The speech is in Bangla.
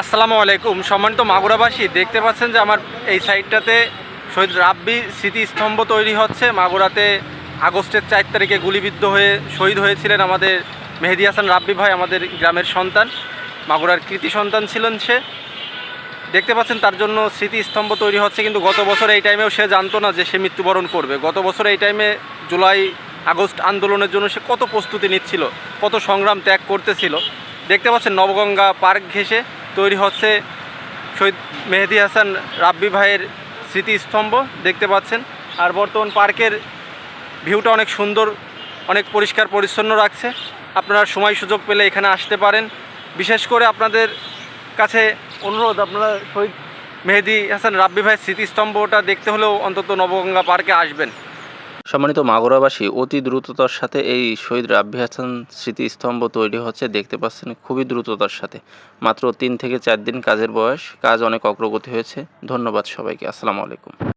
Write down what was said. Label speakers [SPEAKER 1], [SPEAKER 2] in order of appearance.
[SPEAKER 1] আসসালামু আলাইকুম। সম্মানিত মাগুরাবাসী, দেখতে পাচ্ছেন যে আমার এই সাইডটাতে শহীদ রাব্বি স্মৃতিস্তম্ভ তৈরি হচ্ছে। মাগুরাতে আগস্টের 4 তারিখে গুলিবিদ্ধ হয়ে শহীদ হয়েছিলেন আমাদের মেহেদী হাসান রাব্বি ভাই, আমাদের গ্রামের সন্তান, মাগুরার কৃতি সন্তান ছিলেন সে। দেখতে পাচ্ছেন তার জন্য স্মৃতিস্তম্ভ তৈরি হচ্ছে, কিন্তু গত বছর এই টাইমেও সে জানতো না যে সে মৃত্যুবরণ করবে। গত বছর এই টাইমে জুলাই আগস্ট আন্দোলনের জন্য সে কত প্রস্তুতি নিচ্ছিল, কত সংগ্রাম ত্যাগ করতেছিল। দেখতে পাচ্ছেন নবগঙ্গা পার্ক ঘেঁষে তৈরি হচ্ছে শহীদ মেহেদী হাসান রাব্বি ভাইয়ের স্মৃতিস্তম্ভ, দেখতে পাচ্ছেন। আর বর্তমান পার্কের ভিউটা অনেক সুন্দর, অনেক পরিষ্কার পরিচ্ছন্ন রাখছে। আপনারা সময় সুযোগ পেলে এখানে আসতে পারেন। বিশেষ করে আপনাদের কাছে অনুরোধ, আপনারা শহীদ মেহেদী হাসান রাব্বি ভাইয়ের স্মৃতিস্তম্ভটা দেখতে হলেও অন্তত নবগঙ্গা পার্কে আসবেন।
[SPEAKER 2] সম্মানিত মাগুরাবাসী, অতি দ্রুততার সাথে এই শহীদ রাব্বি হাসান স্মৃতিস্তম্ভ তৈরি হচ্ছে, দেখতে পাচ্ছেন খুবই দ্রুততার সাথে। মাত্র 3 থেকে 4 দিন কাজের বয়স, কাজ অনেক অগ্রগতি হয়েছে। ধন্যবাদ সবাইকে। আসসালামু আলাইকুম।